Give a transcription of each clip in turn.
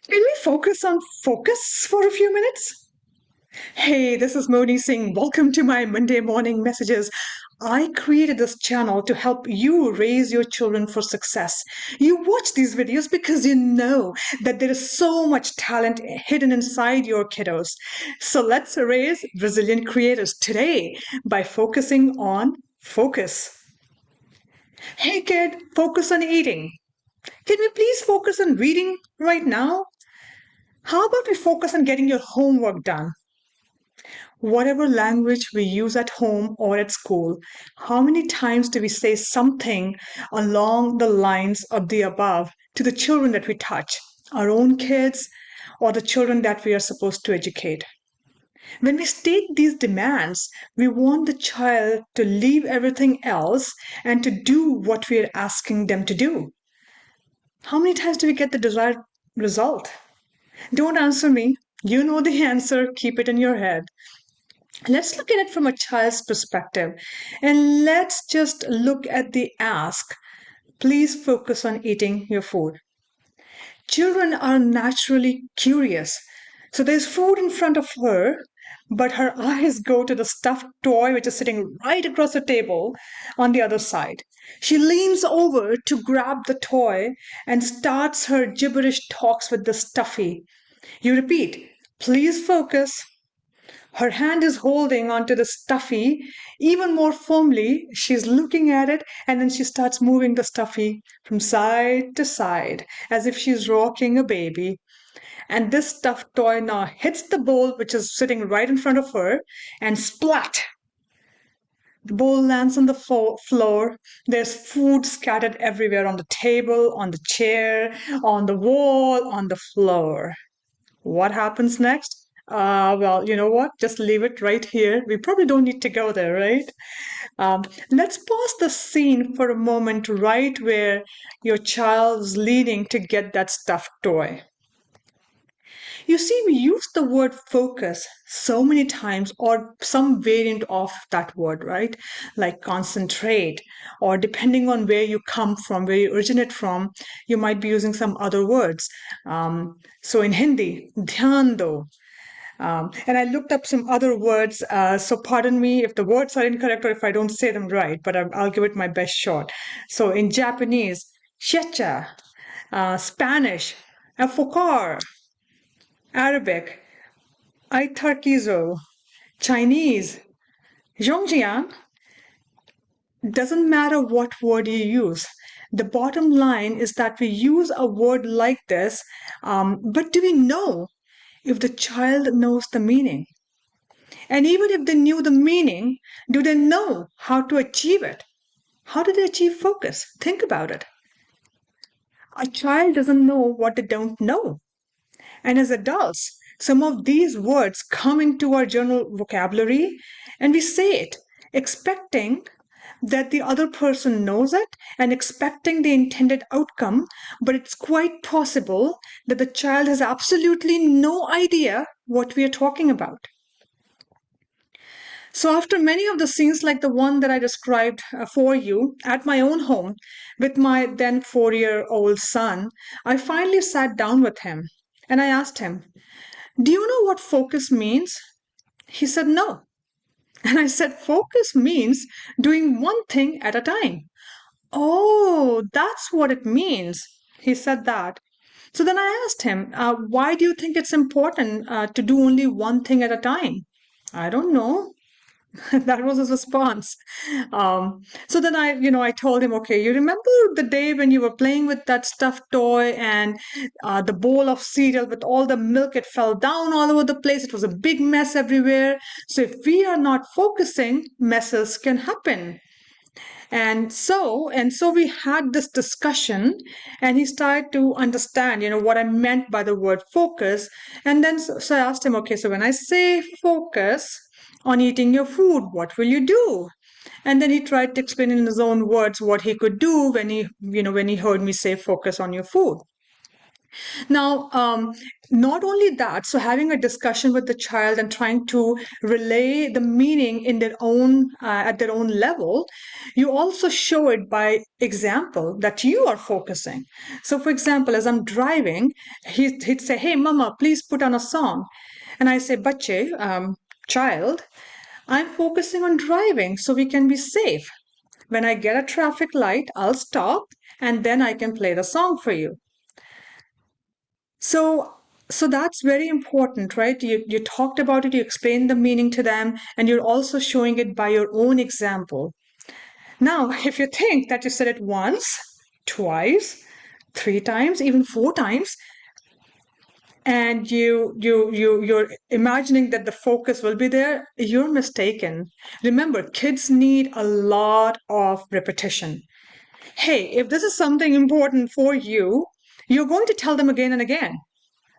Can we focus on focus for a few minutes? Hey, this is Moni saying welcome to my Monday morning messages. I created this channel to help you raise your children for success. You watch these videos because you know that there is so much talent hidden inside your kiddos. So let's raise resilient creators today by focusing on focus. Hey kid, focus on eating. Can we please focus on reading right now? How about we focus on getting your homework done? Whatever language we use at home or at school, how many times do we say something along the lines of the above to the children that we touch, our own kids or the children that we are supposed to educate? When we state these demands, we want the child to leave everything else and to do what we are asking them to do. How many times do we get the desired result? Don't answer me. You know the answer. Keep it in your head. Let's look at it from a child's perspective and let's just look at the ask. Please focus on eating your food. Children are naturally curious. So there's food in front of her, but her eyes go to the stuffed toy which is sitting right across the table on the other side. She leans over to grab the toy and starts her gibberish talks with the stuffy. You repeat, please focus. Her hand is holding onto the stuffy even more firmly. She's looking at it and then she starts moving the stuffy from side to side as if she's rocking a baby. And this stuffed toy now hits the bowl, which is sitting right in front of her, and splat! The bowl lands on the floor. There's food scattered everywhere on the table, on the chair, on the wall, on the floor. What happens next? Well, you know what? Just leave it right here. We probably don't need to go there, right? Let's pause the scene for a moment right where your child's leaning to get that stuffed toy. You see, we use the word focus so many times, or some variant of that word, right? Like concentrate, or depending on where you come from, where you originate from, you might be using some other words. So in Hindi, dhyan do. And I looked up some other words, so pardon me if the words are incorrect or if I don't say them right, but I'll give it my best shot. So in Japanese, shecha, Spanish, enfocar, Arabic, aitarkizo, Chinese, zhongjiang, doesn't matter what word you use. The bottom line is that we use a word like this, but do we know if the child knows the meaning? And even if they knew the meaning, do they know how to achieve it? How do they achieve focus? Think about it. A child doesn't know what they don't know. And as adults, some of these words come into our general vocabulary and we say it, expecting that the other person knows it and expecting the intended outcome, but it's quite possible that the child has absolutely no idea what we are talking about. So, after many of the scenes like the one that I described for you at my own home with my then 4-year-old son, I finally sat down with him and I asked him, do you know what focus means? He said, no. And I said, focus means doing one thing at a time. Oh, that's what it means. He said that. So then I asked him, why do you think it's important to do only one thing at a time? I don't know. That was his response. So then I told him, okay, you remember the day when you were playing with that stuffed toy and the bowl of cereal with all the milk, it fell down all over the place. It was a big mess everywhere. So if we are not focusing, messes can happen. And so we had this discussion and he started to understand, what I meant by the word focus. And then so I asked him, okay, so when I say focus on eating your food, what will you do? And then he tried to explain in his own words what he could do when he heard me say focus on your food. Now, not only that, so having a discussion with the child and trying to relay the meaning in their own at their own level, you also show it by example that you are focusing. So, for example, as I'm driving, he'd say, "Hey, Mama, please put on a song," and I say, "Bache, child, I'm focusing on driving so we can be safe. When I get a traffic light, I'll stop and then I can play the song for you." So, so that's very important, right? You talked about it, you explained the meaning to them, and you're also showing it by your own example. Now, if you think that you said it once, twice, three times, even four times, and you're imagining that the focus will be there, you're mistaken. Remember, kids need a lot of repetition. Hey, if this is something important for you, you're going to tell them again and again.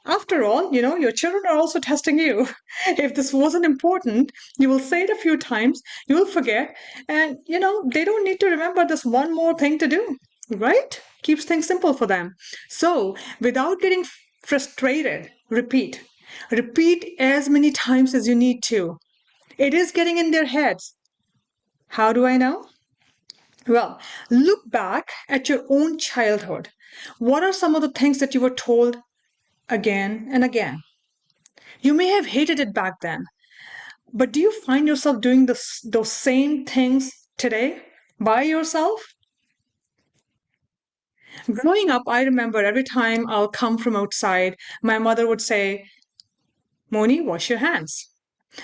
After all, your children are also testing you. If this wasn't important, you will say it a few times, you will forget, and they don't need to remember this one more thing to do, right? Keeps things simple for them. So, without getting frustrated, repeat. Repeat as many times as you need to. It is getting in their heads. How do I know? Well, look back at your own childhood. What are some of the things that you were told again and again? You may have hated it back then, but do you find yourself doing those same things today by yourself? Growing up, I remember every time I'll come from outside, my mother would say, "Moni, wash your hands."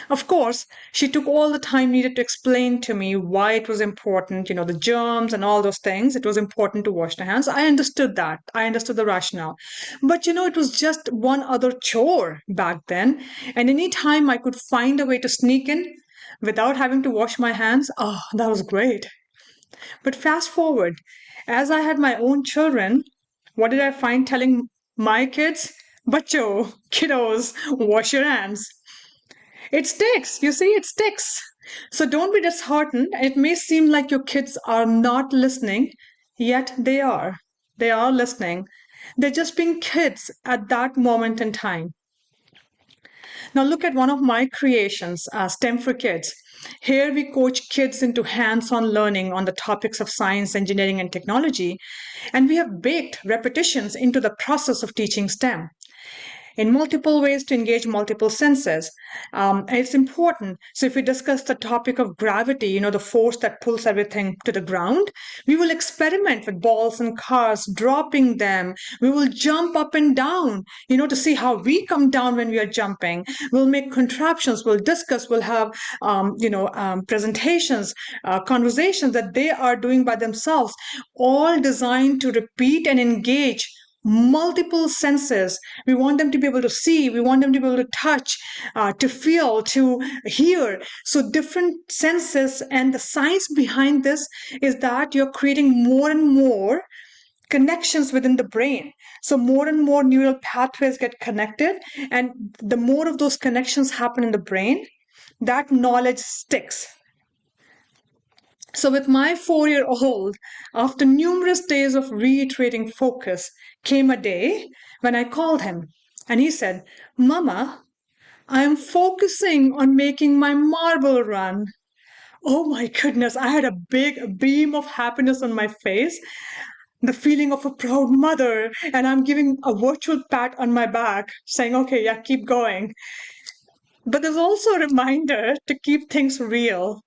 Of course, she took all the time needed to explain to me why it was important, the germs and all those things. It was important to wash the hands. I understood that. I understood the rationale. But it was just one other chore back then. And any time I could find a way to sneak in without having to wash my hands, oh, that was great. But fast forward, as I had my own children, what did I find telling my kids? Bacho, kiddos, wash your hands. It sticks. You see, it sticks. So don't be disheartened. It may seem like your kids are not listening, yet they are. They are listening. They're just being kids at that moment in time. Now, look at one of my creations, STEM for Kids. Here we coach kids into hands on learning on the topics of science, engineering, and technology. And we have baked repetitions into the process of teaching STEM in multiple ways to engage multiple senses. And it's important. So, if we discuss the topic of gravity, the force that pulls everything to the ground, we will experiment with balls and cars, dropping them. We will jump up and down, to see how we come down when we are jumping. We'll make contraptions, we'll discuss, we'll have, presentations, conversations that they are doing by themselves, all designed to repeat and engage multiple senses. We want them to be able to see, we want them to be able to touch, to feel, to hear. So, different senses, and the science behind this is that you're creating more and more connections within the brain. So, more and more neural pathways get connected, and the more of those connections happen in the brain, that knowledge sticks. So, with my 4-year old, after numerous days of reiterating focus, came a day when I called him and he said, "Mama, I am focusing on making my marble run." Oh my goodness, I had a big beam of happiness on my face, the feeling of a proud mother, and I'm giving a virtual pat on my back, saying, "Okay, yeah, keep going." But there's also a reminder to keep things real.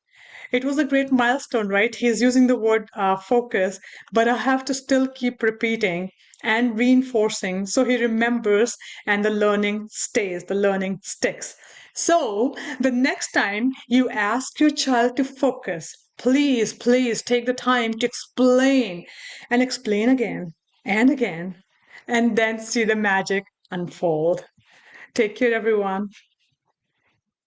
It was a great milestone, right? He's using the word focus, but I have to still keep repeating and reinforcing so he remembers and the learning stays, the learning sticks. So the next time you ask your child to focus, please take the time to explain and explain again and again, and then see the magic unfold. Take care, everyone.